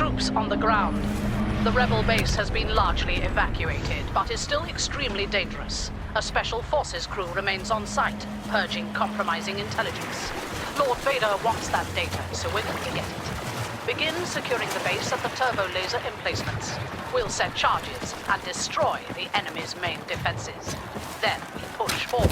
Troops on the ground. The rebel base has been largely evacuated, but is still extremely dangerous. A special forces crew remains on site, purging compromising intelligence. Lord Vader wants that data, so we're going to get it. Begin securing the base at the turbo laser emplacements. We'll set charges and destroy the enemy's main defenses. Then we push forward.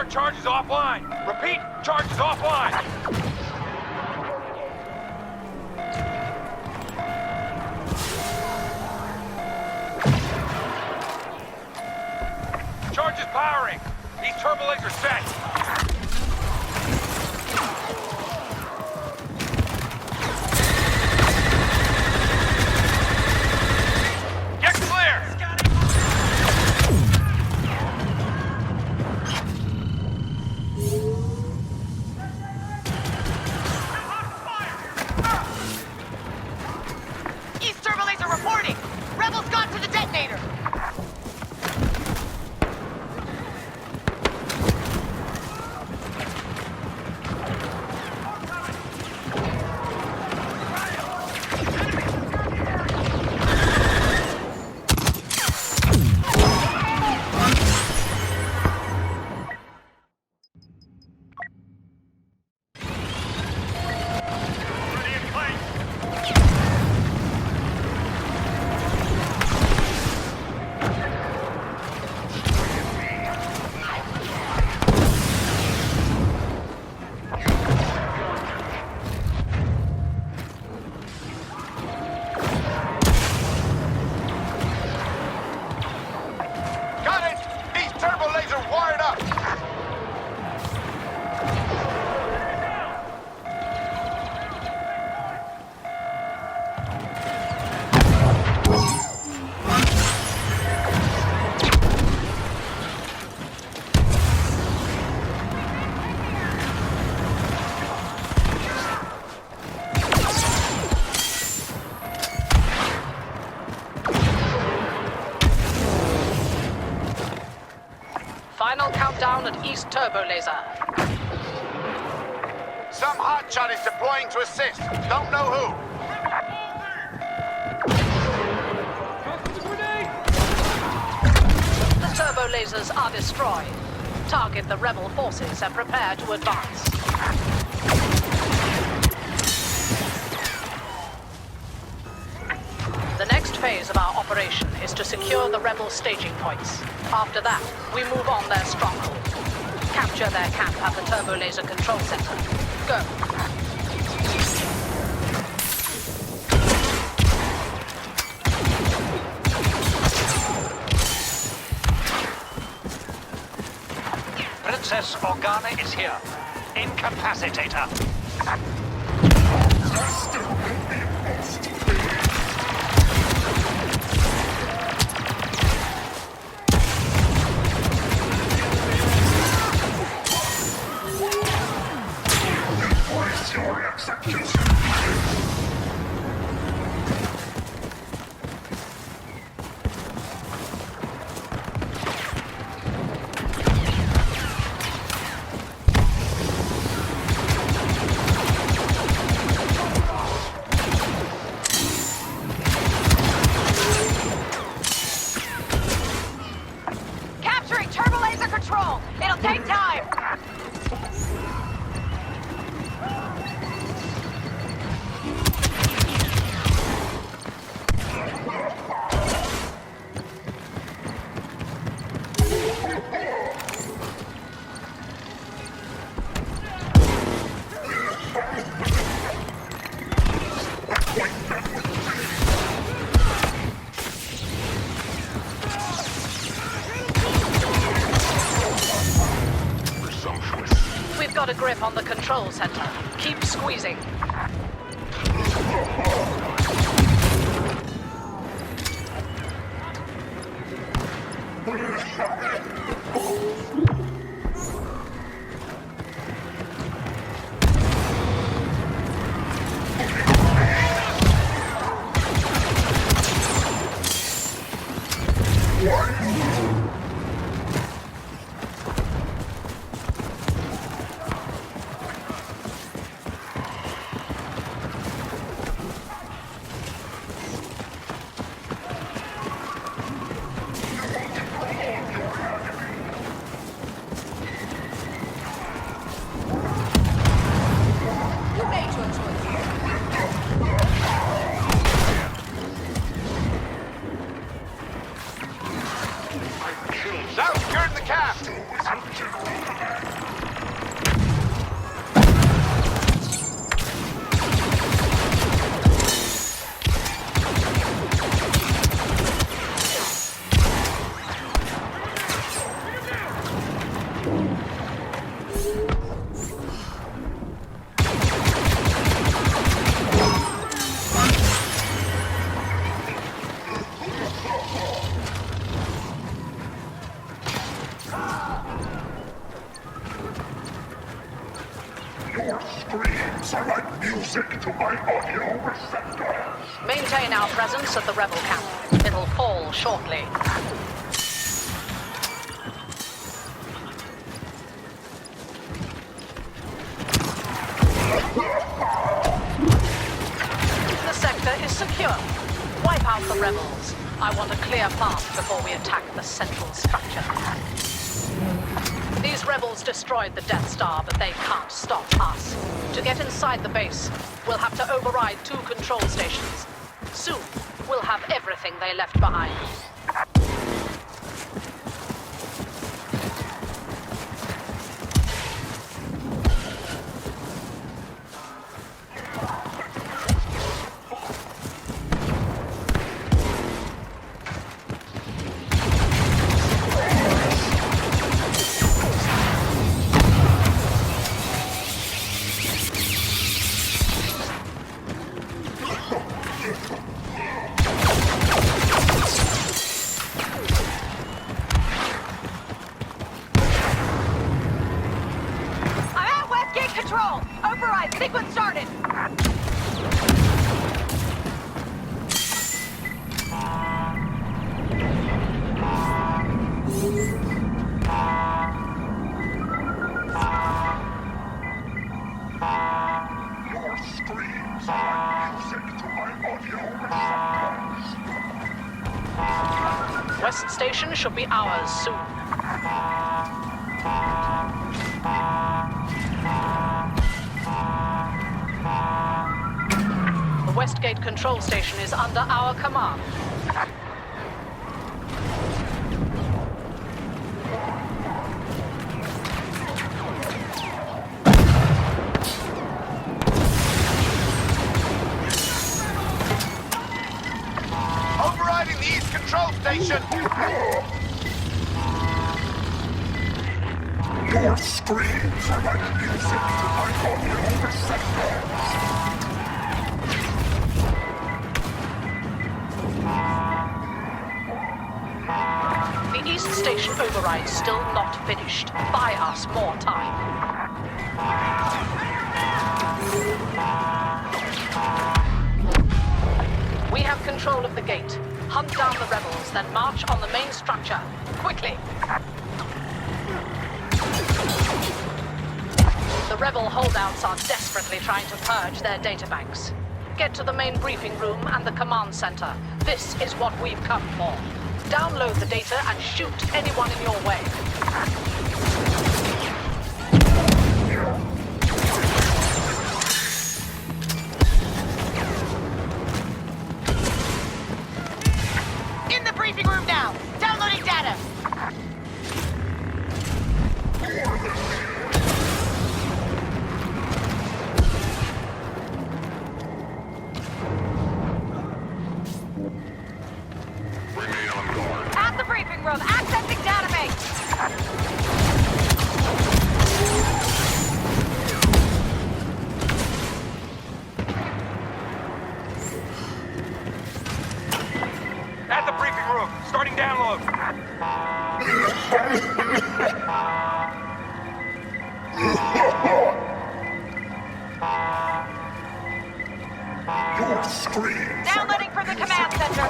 Charge is offline. Repeat, charge is offline. Charge is powering. These turbo lasers set. Final countdown at East Turbo Laser. Some hotshot is deploying to assist. Don't know who. The turbo lasers are destroyed. Target the rebel forces and prepare to advance. The next phase of our operation is to secure the rebel staging points. After that, we move on their stronghold. Capture their camp at the turbo laser control center. Go. Princess Organa is here. Incapacitator. Capturing turbo laser control. It'll take time. got a grip on the control center. Keep squeezing. Now securing the cab. Your screams are like music to my audio receptors. Maintain our presence at the rebel camp. It'll fall shortly. The sector is secure. Wipe out the rebels. I want a clear path before we attack the central structure. These rebels destroyed the Death Star, but they can't stop us. To get inside the base, we'll have to override 2 control stations. Soon, we'll have everything they left behind. Control! Override! Sequence started! Your screams are like music to my audio receptors. West Station should be ours soon. The Westgate control station is under our command. Overriding the East Control Station. Your screams are like music to my audio receptors. The East Station override still not finished. Buy us more time. We have control of the gate. Hunt down the rebels, then march on the main structure. Quickly! The rebel holdouts are desperately trying to purge their databanks. Get to the main briefing room and the command center. This is what we've come for. Download the data and shoot anyone in your way. In the briefing room now! Downloading data! Remain on guard. At the briefing room, accessing database! Screams. Downloading from the command center.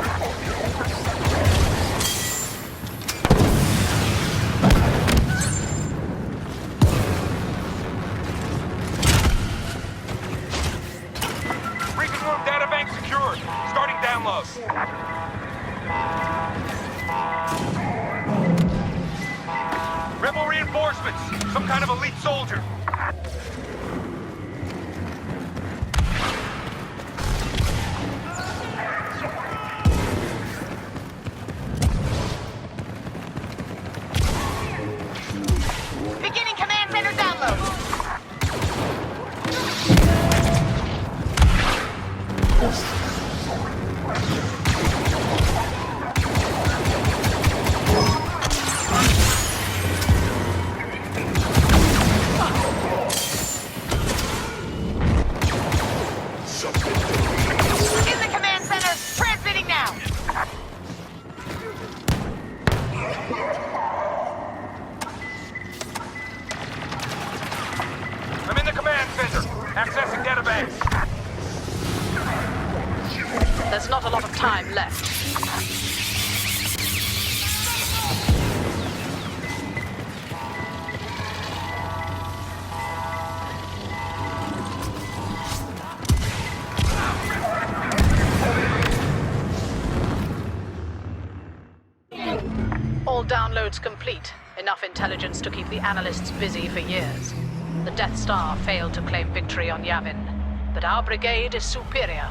Briefing room data bank secured. Starting download. Rebel reinforcements. Some kind of elite soldier. Beginning command center download. In the command center, transmitting now. I'm in the command center. Accessing data banks. There's not a lot of time left. All downloads complete. Enough intelligence to keep the analysts busy for years. The Death Star failed to claim victory on Yavin, but our brigade is superior.